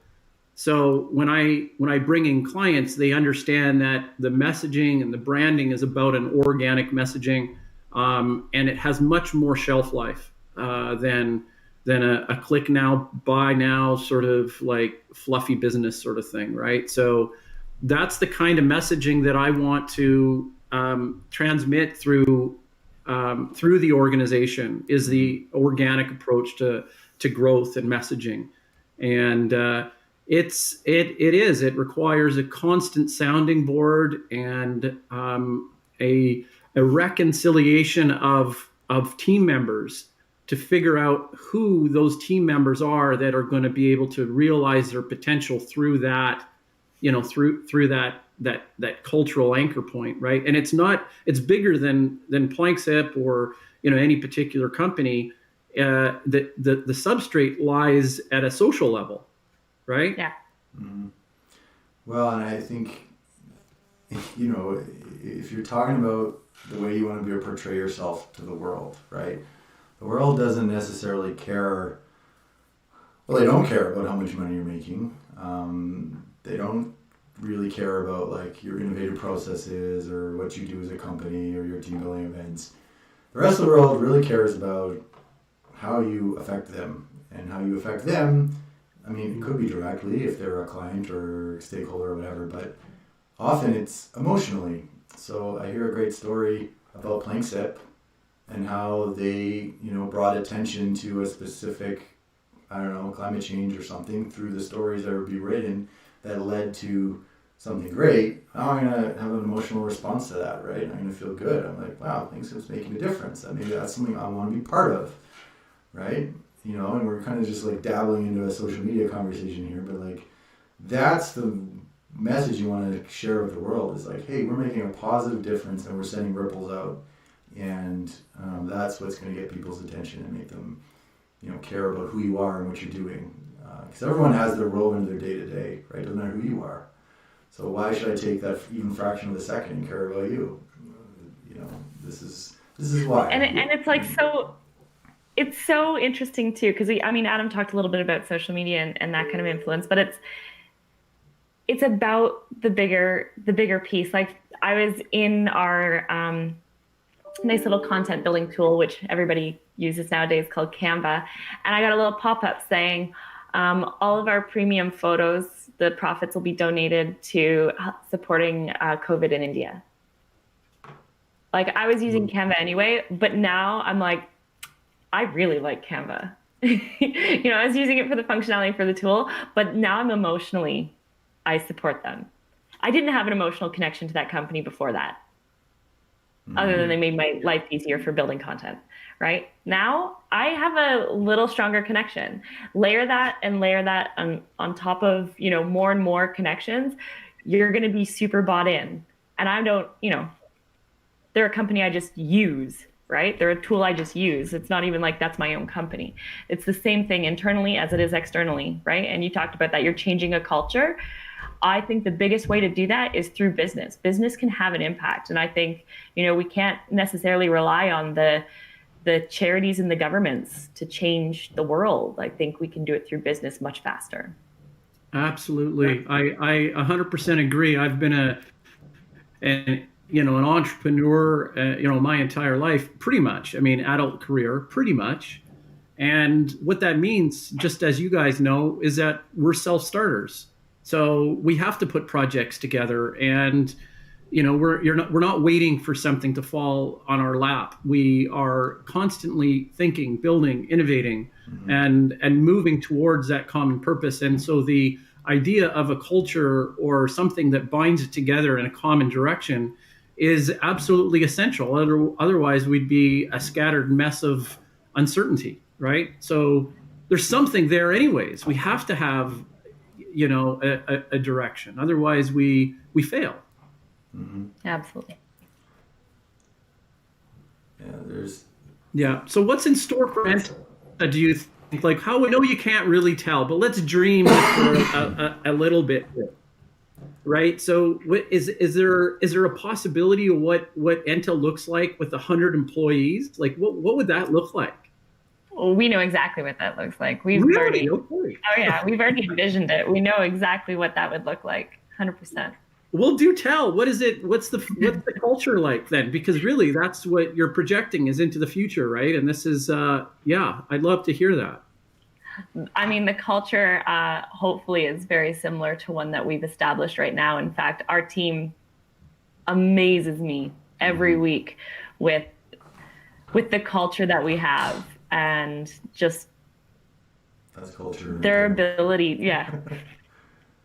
[SPEAKER 1] So when I bring in clients, they understand that the messaging and the branding is about an organic messaging, and it has much more shelf life than a click now, buy now sort of like fluffy business sort of thing, right? So that's the kind of messaging that I want to transmit through the organization, is the organic approach to growth and messaging. And it requires a constant sounding board and a reconciliation of team members to figure out who those team members are that are going to be able to realize their potential through that, through that cultural anchor point, right? And it's bigger than Planksip or any particular company. The substrate lies at a social level, right?
[SPEAKER 3] Yeah.
[SPEAKER 2] Mm-hmm. Well, and I think, if you're talking about the way you want to portray yourself to the world, right? The world doesn't necessarily care. Well, they don't care about how much money you're making. They don't really care about like your innovative processes or what you do as a company or your team building events. The rest of the world really cares about how you affect them, and how you affect them. I mean, it could be directly if they're a client or stakeholder or whatever, but often it's emotionally. So I hear a great story about Planksip and how they, brought attention to a specific, climate change or something through the stories that would be written that led to something great. Now I'm going to have an emotional response to that, right? I'm going to feel good. I'm like, wow, Planksip's making a difference. Maybe that's something I want to be part of, right? And we're kind of just like dabbling into a social media conversation here, but like that's the message you want to share with the world, is like, hey, we're making a positive difference and we're sending ripples out, and that's what's going to get people's attention and make them, care about who you are and what you're doing. Because everyone has their role in their day-to-day, right? Doesn't matter who you are. So why should I take that even fraction of a second and care about you? This is why.
[SPEAKER 3] And it's like, so it's so interesting too, because I mean, Adam talked a little bit about social media and that kind of influence, but it's about the bigger piece. Like I was in our nice little content building tool, which everybody uses nowadays, called Canva, and I got a little pop up saying all of our premium photos, the profits will be donated to supporting COVID in India. Like I was using Canva anyway, but now I'm like, I really like Canva. I was using it for the functionality for the tool, but now I'm emotionally, I support them. I didn't have an emotional connection to that company before that, other than they made my life easier for building content, right? Now I have a little stronger connection. Layer that on top of, more and more connections, you're going to be super bought in. And I don't, they're a company I just use, right? They're a tool I just use. It's not even like that's my own company. It's the same thing internally as it is externally, right? And you talked about that. You're changing a culture. I think the biggest way to do that is through business. Business can have an impact. And I think, we can't necessarily rely on the charities and the governments to change the world. I think we can do it through business much faster.
[SPEAKER 1] Absolutely. I 100% agree. I've been an entrepreneur, my entire life, pretty much. I mean, adult career, pretty much. And what that means, just as you guys know, is that we're self-starters. So we have to put projects together, and we're not waiting for something to fall on our lap. We are constantly thinking, building, innovating, and moving towards that common purpose. And so the idea of a culture or something that binds it together in a common direction is absolutely essential. Otherwise, we'd be a scattered mess of uncertainty, right? So there's something there, anyways. We have to have, a direction. Otherwise, we fail.
[SPEAKER 3] Absolutely.
[SPEAKER 1] Yeah. So what's in store for ENTA? Do you think? Like, how we know you can't really tell, but let's dream for a little bit. Right. So is there a possibility of what ENTA looks like with 100 employees? Like what would that look like?
[SPEAKER 3] Well, we know exactly what that looks like.
[SPEAKER 1] Okay.
[SPEAKER 3] Oh yeah, we've already envisioned it. We know exactly what that would look like. 100%.
[SPEAKER 1] Well, do tell. What is it? What's the culture like then? Because really, that's what you're projecting is into the future, right? And this is, I'd love to hear that.
[SPEAKER 3] I mean, the culture hopefully is very similar to one that we've established right now. In fact, our team amazes me every week with the culture that we have, and just
[SPEAKER 2] that's culture.
[SPEAKER 3] Their ability. Yeah,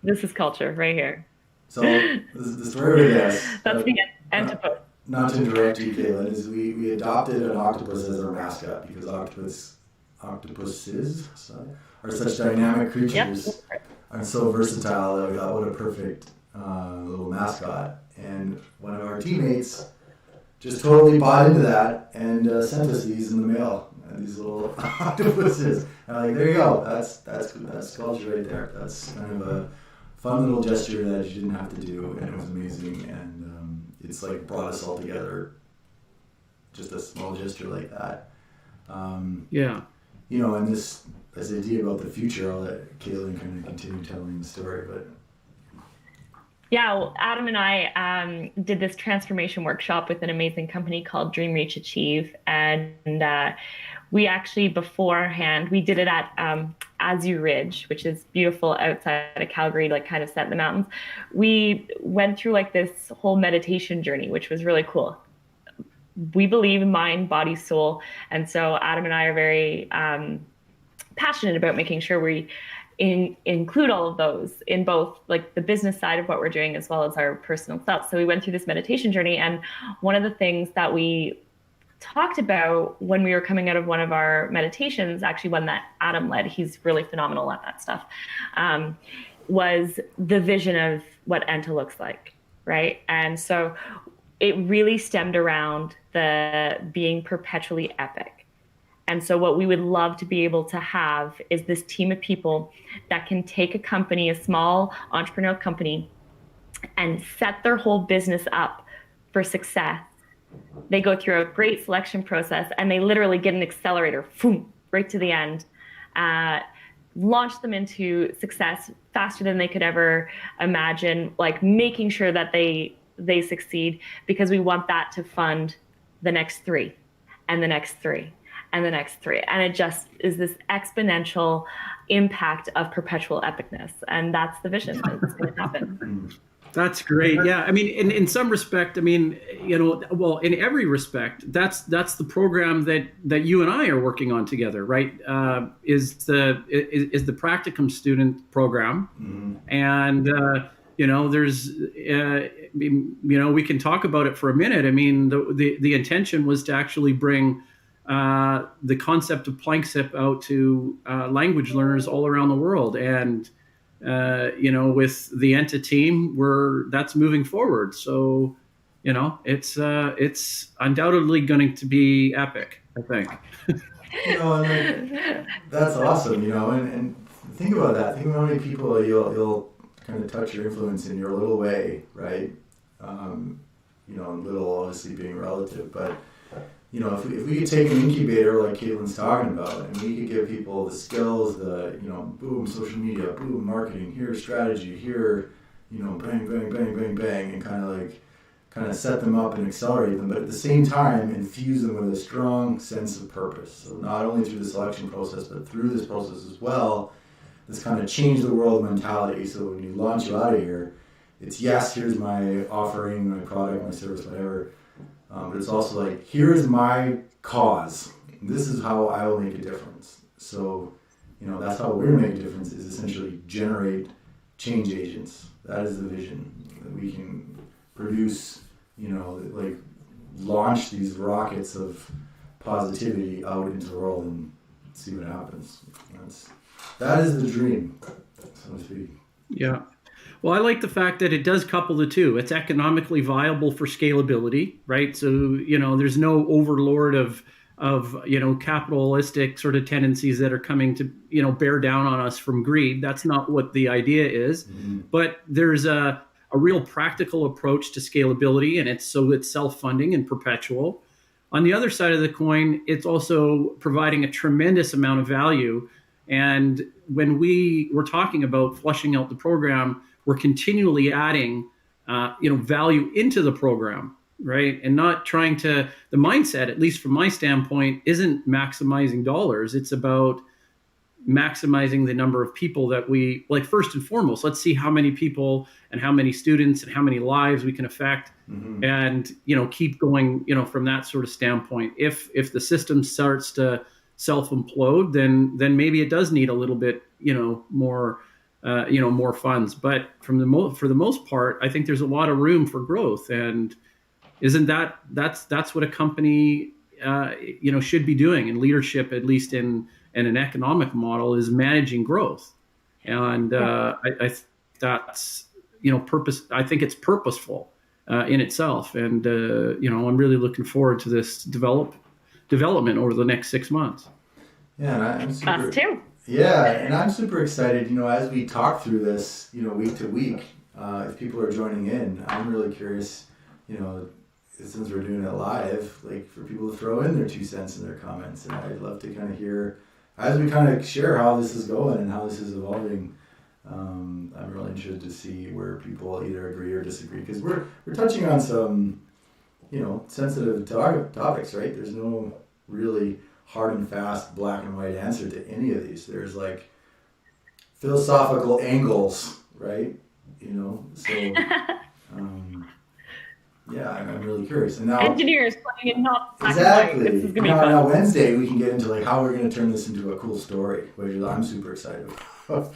[SPEAKER 3] this is culture right here.
[SPEAKER 2] So the story with this.
[SPEAKER 3] That's the ENTA.
[SPEAKER 2] Not to interrupt you, Caitlin, is we adopted an octopus as our mascot because octopuses are such dynamic creatures and so versatile that we thought, what a perfect little mascot. And one of our teammates just totally bought into that and sent us these in the mail. These little octopuses. And I'm like, there you go. That's culture right there. That's kind of a fun little gesture that you didn't have to do, and it was amazing. And it's like brought us all together. Just a small gesture like that. And this idea about the future, I'll let Caitlin kind of continue telling the story, but.
[SPEAKER 3] Yeah, well, Adam and I did this transformation workshop with an amazing company called Dream Reach Achieve, and we actually beforehand we did it at Azu Ridge, which is beautiful outside of Calgary, like kind of set in the mountains. We went through like this whole meditation journey, which was really cool. We believe in mind, body, soul, and so Adam and I are very passionate about making sure we include all of those in both like the business side of what we're doing as well as our personal self. So we went through this meditation journey, and one of the things that we talked about when we were coming out of one of our meditations, actually one that Adam led, he's really phenomenal at that stuff, was the vision of what ENTA looks like, right? And so it really stemmed around the being perpetually epic. And so what we would love to be able to have is this team of people that can take a company, a small entrepreneurial company, and set their whole business up for success They go through a great selection process and they literally get an accelerator, boom, right to the end. Uh, Launch them into success faster than they could ever imagine, like making sure that they succeed, because we want that to fund the next three and the next three and the next three. And it just is this exponential impact of perpetual epicness. And that's the vision that's going to happen.
[SPEAKER 1] That's great. Yeah. I mean, in some respect, I mean, well, in every respect, that's the program that you and I are working on together, right? Is the practicum student program. And, there's, we can talk about it for a minute. I mean, the intention was to actually bring the concept of Planksip out to language learners all around the world. And with the ENTA team, that's moving forward. So, it's undoubtedly going to be epic, I think.
[SPEAKER 2] That's awesome. And think about that. Think about how many people you'll kind of touch your influence in your little way, right? Little obviously being relative, but if we could take an incubator like Caitlin's talking about, and we could give people the skills, boom, social media, boom, marketing, here, strategy, here, bang, bang, bang, bang, bang, and kind of set them up and accelerate them, but at the same time, infuse them with a strong sense of purpose. So not only through the selection process, but through this process as well, this kind of change the world mentality. So when you launch you out of here, it's yes, here's my offering, my product, my service, whatever. But it's also like, here's my cause. This is how I will make a difference. So, that's how we're going to make a difference, is essentially generate change agents. That is the vision, that we can produce, launch these rockets of positivity out into the world and see what happens. That is the dream, so to speak.
[SPEAKER 1] Yeah. Well, I like the fact that it does couple the two. It's economically viable for scalability, right? So, there's no overlord of capitalistic sort of tendencies that are coming to, bear down on us from greed. That's not what the idea is. Mm-hmm. But there's a real practical approach to scalability, and it's self-funding and perpetual. On the other side of the coin, it's also providing a tremendous amount of value. And when we're talking about flushing out the program, we're continually adding, value into the program, right? And not trying the mindset, at least from my standpoint, isn't maximizing dollars. It's about maximizing the number of people that first and foremost, let's see how many people and how many students and how many lives we can affect, and, keep going, from that sort of standpoint. If the system starts to self-implode, then maybe it does need a little bit, more, more funds. But for the most part, I think there's a lot of room for growth. And isn't that's what a company, should be doing, and leadership, at least in an economic model, is managing growth. And that's, purpose. I think it's purposeful in itself. And, I'm really looking forward to this development over the next 6 months.
[SPEAKER 2] Yeah, and I'm super,
[SPEAKER 3] us too.
[SPEAKER 2] Yeah, and I'm super excited, as we talk through this, week to week, if people are joining in, I'm really curious, since we're doing it live, for people to throw in their 2 cents in their comments. And I'd love to kind of hear, as we kind of share how this is going and how this is evolving. I'm really interested to see where people either agree or disagree, because we're touching on some, sensitive topics, right? There's no really hard and fast, black and white answer to any of these. There's philosophical angles, right? So yeah, I'm really curious. And now
[SPEAKER 3] engineers playing in not
[SPEAKER 2] exactly.
[SPEAKER 3] This is gonna be fun.
[SPEAKER 2] Now Wednesday we can get into how we're going to turn this into a cool story, which I'm super excited about.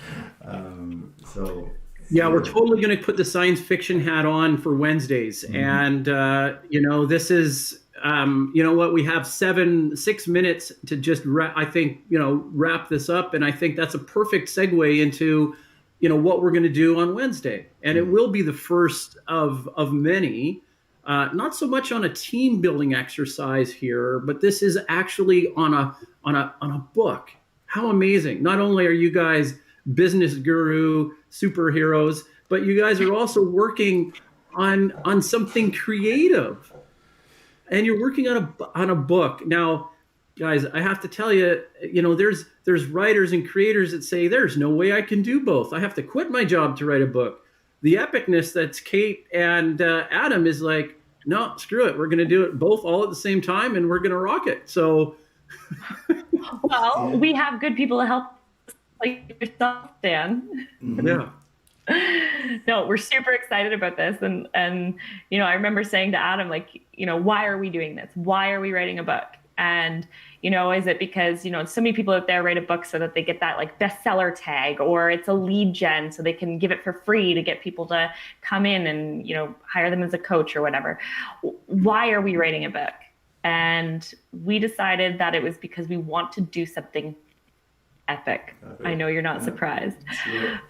[SPEAKER 1] Yeah, we're totally going to put the science fiction hat on for Wednesdays. And, this is, what we have 6 minutes to just, wrap this up. And I think that's a perfect segue into, what we're going to do on Wednesday. And it will be the first of many, not so much on a team building exercise here, but this is actually on a book. How amazing. Not only are you guys business guru superheroes, but you guys are also working on something creative. and you're working on a book. Now, guys, I have to tell you, there's writers and creators that say there's no way I can do both. I have to quit my job to write a book. The epicness that's Kate and Adam is like, no, screw it. We're going to do it both all at the same time, and we're going to rock it. So,
[SPEAKER 3] well, we have good people to help, like yourself, Dan.
[SPEAKER 1] Yeah.
[SPEAKER 3] No, we're super excited about this. And I remember saying to Adam, like, why are we doing this? Why are we writing a book? And, is it because, so many people out there write a book so that they get that like bestseller tag, or it's a lead gen so they can give it for free to get people to come in and, hire them as a coach or whatever. Why are we writing a book? And we decided that it was because we want to do something epic. I know you're not surprised,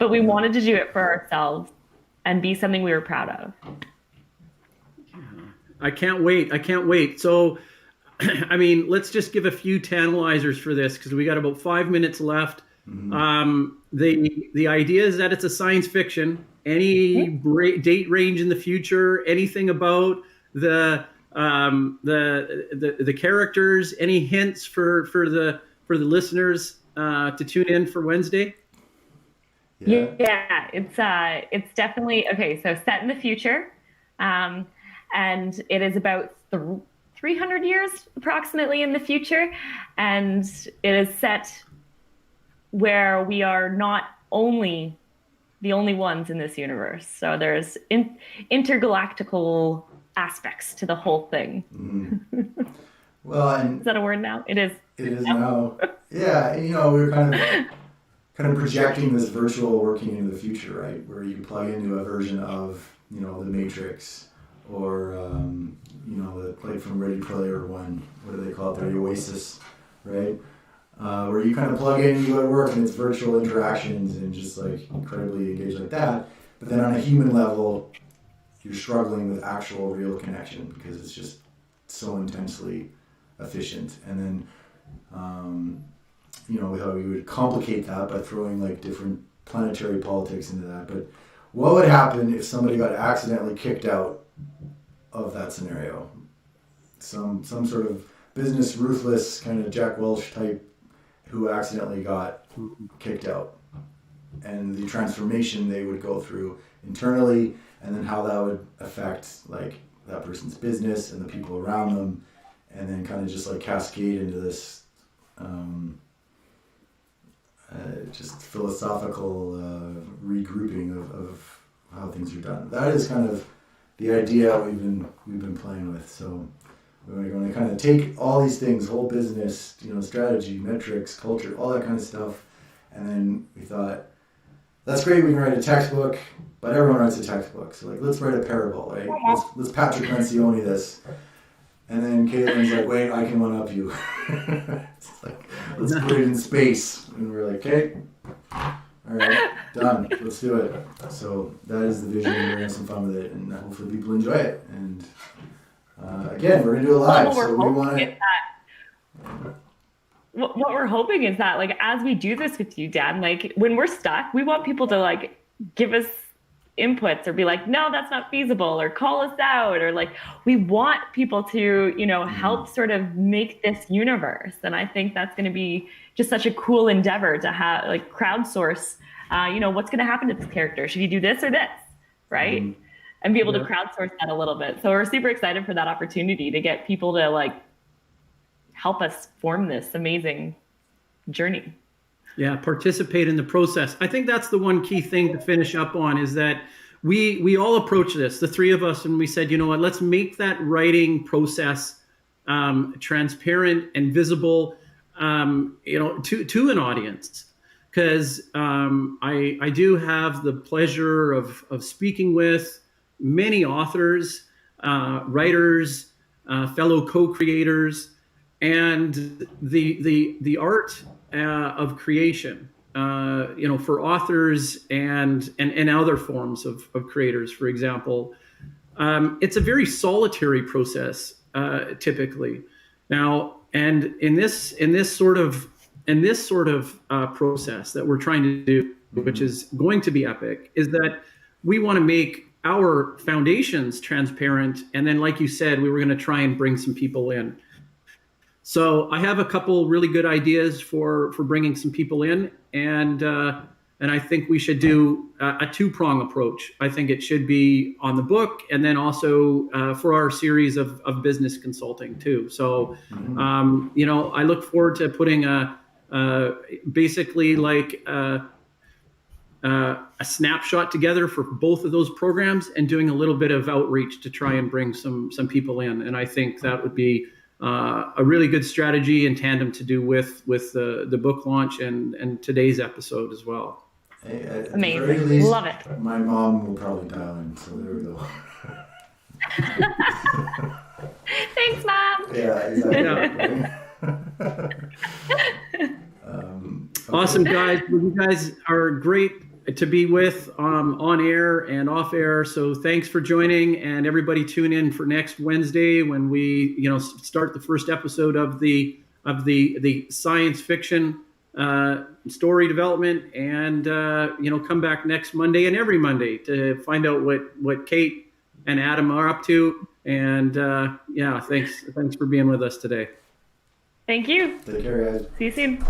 [SPEAKER 3] but we wanted to do it for ourselves and be something we were proud of.
[SPEAKER 1] I can't wait. So, I mean, let's just give a few tantalizers for this, because we got about 5 minutes left. The idea is that it's a science fiction. Any date range in the future, anything about the characters, any hints for the listeners to tune in for Wednesday?
[SPEAKER 3] Yeah, it's definitely okay. So set in the future, and it is about 300 years approximately in the future, and it is set where we are not only the only ones in this universe. So there's intergalactical aspects to the whole thing.
[SPEAKER 2] Well, and
[SPEAKER 3] is that a word now? It is.
[SPEAKER 2] It is now. Yeah, we were kind of projecting this virtual working into the future, right? Where you plug into a version of, the Matrix, or like from Ready Player One. What do they call it? The Oasis, right? Where you kind of plug in, you go to work, and it's virtual interactions and just like incredibly engaged like that. But then on a human level, you're struggling with actual real connection because it's just so intensely efficient. And then, how we would complicate that by throwing like different planetary politics into that. But what would happen if somebody got accidentally kicked out of that scenario? Some sort of business ruthless kind of Jack Welch type who accidentally got kicked out, and the transformation they would go through internally, and then how that would affect like that person's business and the people around them, and then kind of just like cascade into this just philosophical regrouping of how things are done. That is kind of the idea we've been playing with. So we're going to kind of take all these things, whole business, strategy, metrics, culture, all that kind of stuff, and then we thought, that's great, we can write a textbook, but everyone writes a textbook. So like, let's write a parable, right? Let's Patrick Lencioni this. And then Caitlin's like, wait, I can one-up you. It's like, let's put it in space. And we're like, okay, all right, done. Let's do it. So that is the vision, and we're going to have some fun with it, and hopefully people enjoy it. And again, we're going to do it live. So we want to...
[SPEAKER 3] What we're hoping is that, like, as we do this with you, Dan, like, when we're stuck, we want people to, like, give us inputs or be like, no, that's not feasible, or call us out, or like, we want people to, help sort of make this universe. And I think that's going to be just such a cool endeavor to have, like, crowdsource, what's going to happen to this character? Should you do this or this? Right? And be able to crowdsource that a little bit. So we're super excited for that opportunity to get people to, like, help us form this amazing journey.
[SPEAKER 1] Yeah, participate in the process. I think that's the one key thing to finish up on, is that we all approach this, the three of us, and we said, you know what, let's make that writing process transparent and visible, to an audience. Because I do have the pleasure of speaking with many authors, writers, fellow co-creators, and the art of creation, for authors and other forms of creators, for example. It's a very solitary process, typically. Now, and in this sort of process that we're trying to do, which is going to be epic, is that we want to make our foundations transparent. And then, like you said, we were going to try and bring some people in. So I have a couple really good ideas for bringing some people in, and I think we should do a two-prong approach. I think it should be on the book, and then also for our series of business consulting too. So, I look forward to putting basically like a snapshot together for both of those programs, and doing a little bit of outreach to try and bring some people in. And I think that would be a really good strategy in tandem to do with the book launch and today's episode as well.
[SPEAKER 2] Hey, at
[SPEAKER 3] Amazing.
[SPEAKER 2] the very least,
[SPEAKER 3] Love it.
[SPEAKER 2] My mom will probably dial in, so there we go.
[SPEAKER 3] Thanks, Mom.
[SPEAKER 2] Yeah, exactly.
[SPEAKER 1] Awesome, guys. Well, you guys are great to be with on air and off air. So thanks for joining, and everybody tune in for next Wednesday when we start the first episode of the science fiction story development, and come back next Monday and every Monday to find out what Kate and Adam are up to. And thanks for being with us today.
[SPEAKER 3] Thank you.
[SPEAKER 2] Take care, guys.
[SPEAKER 3] See you soon.